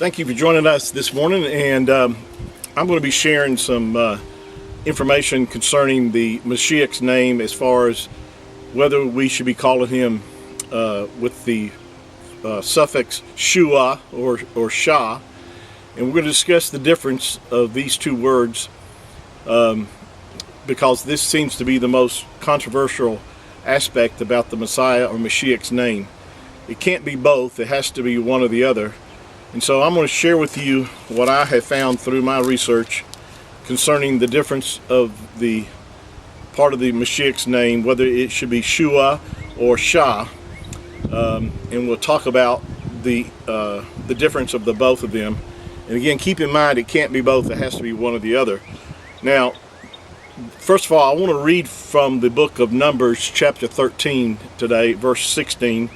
Thank you for joining us this morning, and I'm going to be sharing some information concerning the Mashiach's name as far as whether we should be calling him with the suffix shua or shah, and we're going to discuss the difference of these two words because this seems to be the most controversial aspect about the Messiah or Mashiach's name. It can't be both, it has to be one or the other. And so I'm going to share with you what I have found through my research concerning the difference of the part of the Mashiach's name, whether it should be shua or shah, and we'll talk about the difference of the both of them. And again, keep in mind it can't be both, it has to be one or the other. Now, first of all, I want to read from the book of Numbers chapter 13 today, verse 16.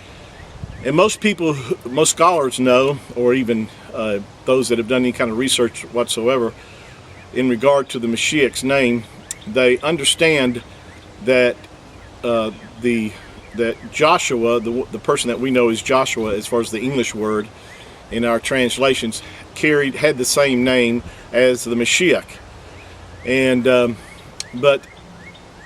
And most scholars know, or even those that have done any kind of research whatsoever in regard to the Mashiach's name, they understand that that Joshua, the person that we know as Joshua as far as the English word in our translations, had the same name as the Mashiach. And but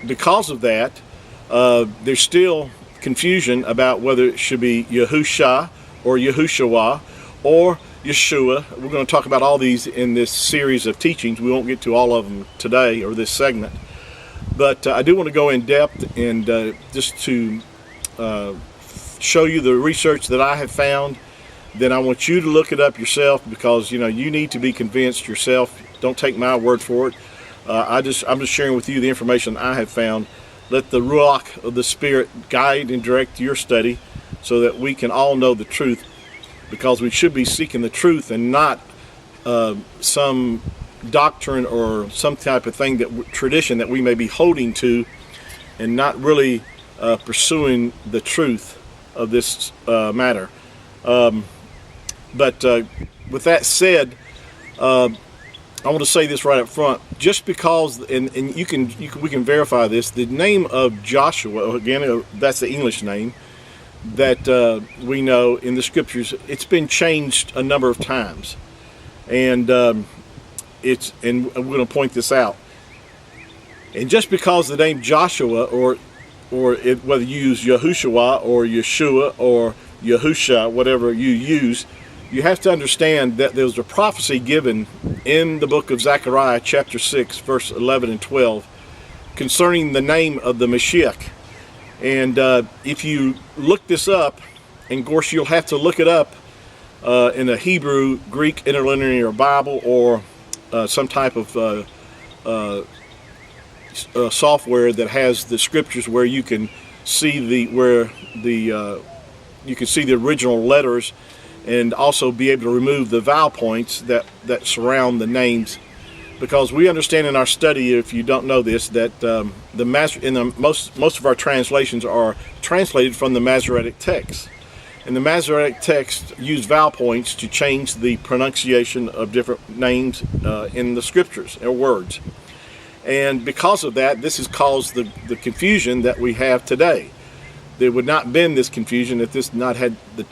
because of that, there's still confusion about whether it should be Yahusha or Yahushua or Yeshua. We're going to talk about all these in this series of teachings. We won't get to all of them today or this segment, but I do want to go in depth and just to show you the research that I have found. Then I want you to look it up yourself, because you need to be convinced yourself. Don't take my word for it. I'm just sharing with you the information I have found. Let the Ruach of the Spirit guide and direct your study so that we can all know the truth, because we should be seeking the truth and not some doctrine or some type of thing, tradition that we may be holding to, and not really pursuing the truth of this matter. But with that said, I want to say this right up front. Just because, and we can verify this, the name of Joshua, again, that's the English name that we know in the scriptures. It's been changed a number of times, and we're going to point this out. And just because the name Joshua, or whether you use Yahushua or Yeshua or Yahusha, whatever you use, you have to understand that there was a prophecy given in the book of Zechariah chapter 6 verse 11 and 12 concerning the name of the Mashiach. And if you look this up, and of course you'll have to look it up in a Hebrew, Greek interlinear Bible, or some type of software that has the scriptures where you can see the original letters, and also be able to remove the vowel points that surround the names, because we understand in our study, if you don't know this, that most of our translations are translated from the Masoretic text, and the Masoretic text use vowel points to change the pronunciation of different names in the scriptures or words. And because of that, this has caused the confusion that we have today. There would not have been this confusion if the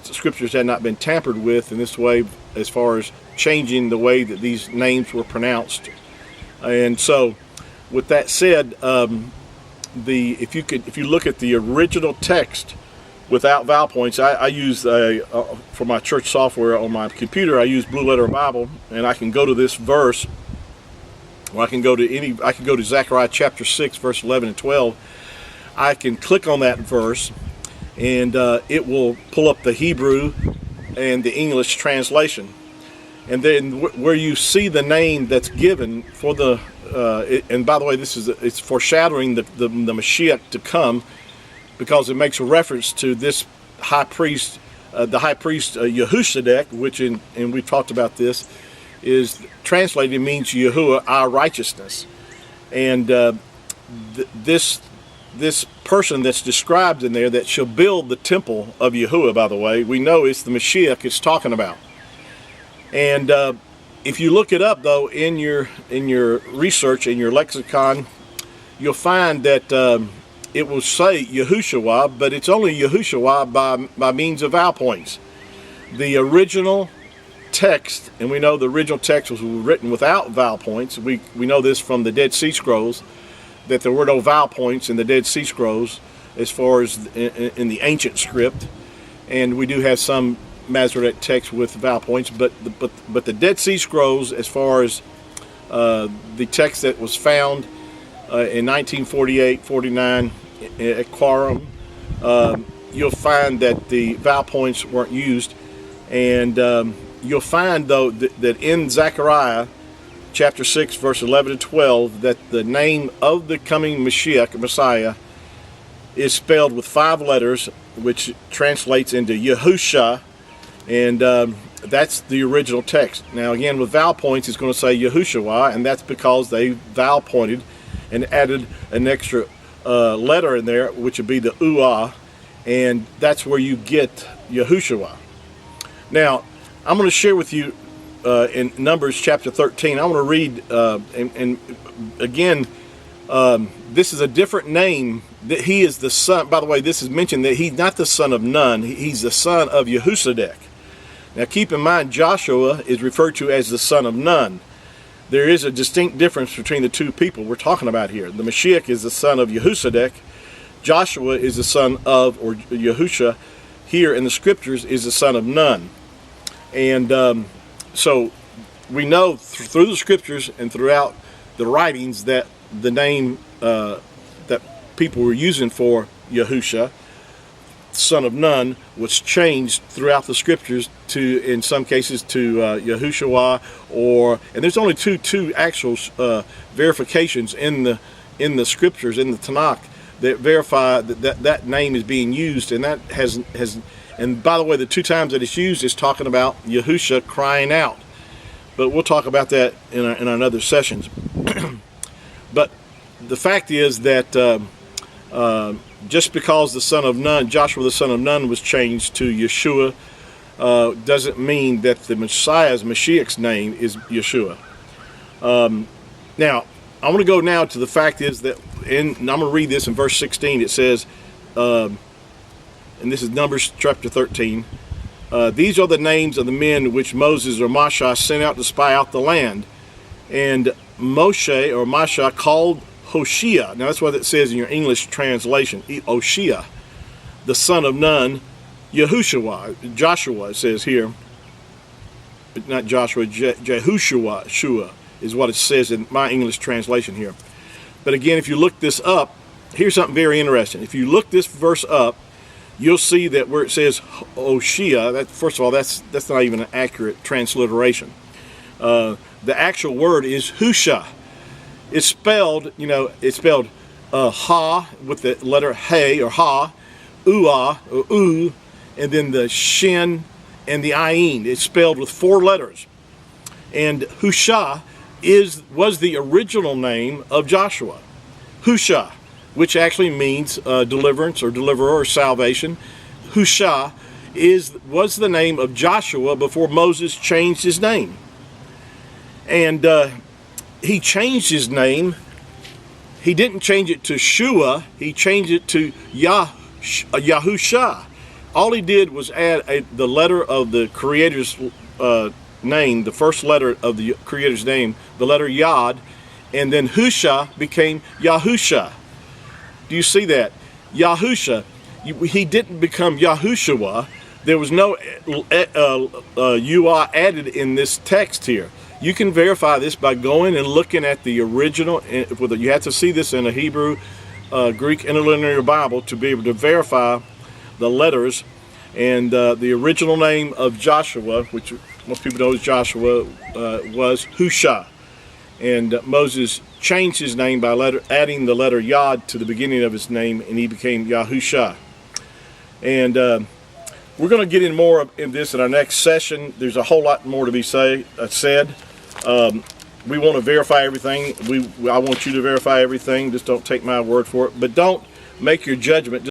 scriptures had not been tampered with in this way, as far as changing the way that these names were pronounced. And so, with that said, if you look at the original text without vowel points, I use for my church software on my computer, I use Blue Letter Bible, and I can go to this verse, or I can go to Zechariah chapter 6 verse 11 and 12. I can click on that verse, and it will pull up the Hebrew and the English translation. And then where you see the name that's given for and by the way, it's foreshadowing the Mashiach to come, because it makes a reference to this high priest, the high priest Yehoshadek, which and we've talked about this, is translated means Yahuwah, our righteousness. And this person that's described in there that shall build the temple of Yahuwah, by the way, we know it's the Mashiach it's talking about. And if you look it up, though, in your research, in your lexicon, you'll find that it will say Yahushua, but it's only Yahushua by means of vowel points. The original text, and we know the original text was written without vowel points. We know this from the Dead Sea Scrolls, that there were no vowel points in the Dead Sea Scrolls as far as in the ancient script, and we do have some Masoretic text with vowel points, but the Dead Sea Scrolls, as far as the text that was found in 1948-49 at Qumran, you'll find that the vowel points weren't used, and you'll find though that in Zechariah chapter 6 verse 11 to 12 that the name of the coming Messiah is spelled with 5 letters, which translates into Yahusha, and that's the original text. Now again, with vowel points, it's going to say Yahushua, and that's because they vowel pointed and added an extra letter in there, which would be the uah, and that's where you get Yahushua. Now, I'm going to share with you in Numbers chapter 13. I want to read, and again, this is a different name. That he is the son. By the way, this is mentioned that he's not the son of Nun. He's the son of Yehusadek. Now, keep in mind, Joshua is referred to as the son of Nun. There is a distinct difference between the two people we're talking about here. The Mashiach is the son of Yehusadek. Joshua is the son of, or Yahusha, here in the scriptures, is the son of Nun. And so we know through the scriptures and throughout the writings that the name that people were using for Yahusha, son of Nun, was changed throughout the scriptures to, in some cases, to Yahushua, and there's only two actual verifications in the scriptures, in the Tanakh, that verify that name is being used, and that has and by the way, the 2 times that it's used is talking about Yahusha crying out, but we'll talk about that in another sessions. But the fact is that just because the son of Nun, Joshua the son of Nun, was changed to Yeshua, doesn't mean that the Mashiach's name is Yeshua. Now, I want to go now to the fact is that, and I'm going to read this in verse 16. It says, and this is Numbers chapter 13, these are the names of the men which Moses or Moshe sent out to spy out the land. And Moshe or Moshe called Hoshea. Now that's what it says in your English translation. Hoshea, the son of Nun, Yahushua. Joshua, it says here. Not Joshua, Jehushua, Shua is what it says in my English translation here. But again, if you look this up, here's something very interesting. If you look this verse up, you'll see that where it says Hoshea, that, first of all, that's not even an accurate transliteration. The actual word is Husha. It's spelled, ha with the letter he or ha, uah or u, and then the shin and the ayin. It's spelled with 4 letters. And Husha was the original name of Joshua. Husha, which actually means deliverance or deliverer or salvation. Husha was the name of Joshua before Moses changed his name. And he changed his name. He didn't change it to Shua. He changed it to Yahusha. All he did was add the letter of the Creator's name, the first letter of the Creator's name, the letter Yod, and then Husha became Yahusha. Do you see that? Yahusha. He didn't become Yahushua. There was no UA added in this text here. You can verify this by going and looking at the original. You have to see this in a Hebrew, Greek interlinear Bible to be able to verify the letters. And the original name of Joshua, which most people know as Joshua, was Husha. And Moses changed his name by adding the letter Yod to the beginning of his name, and he became Yahusha. And we're going to get in more in this in our next session. There's a whole lot more to be said. We want to verify everything. I want you to verify everything. Just don't take my word for it. But don't make your judgment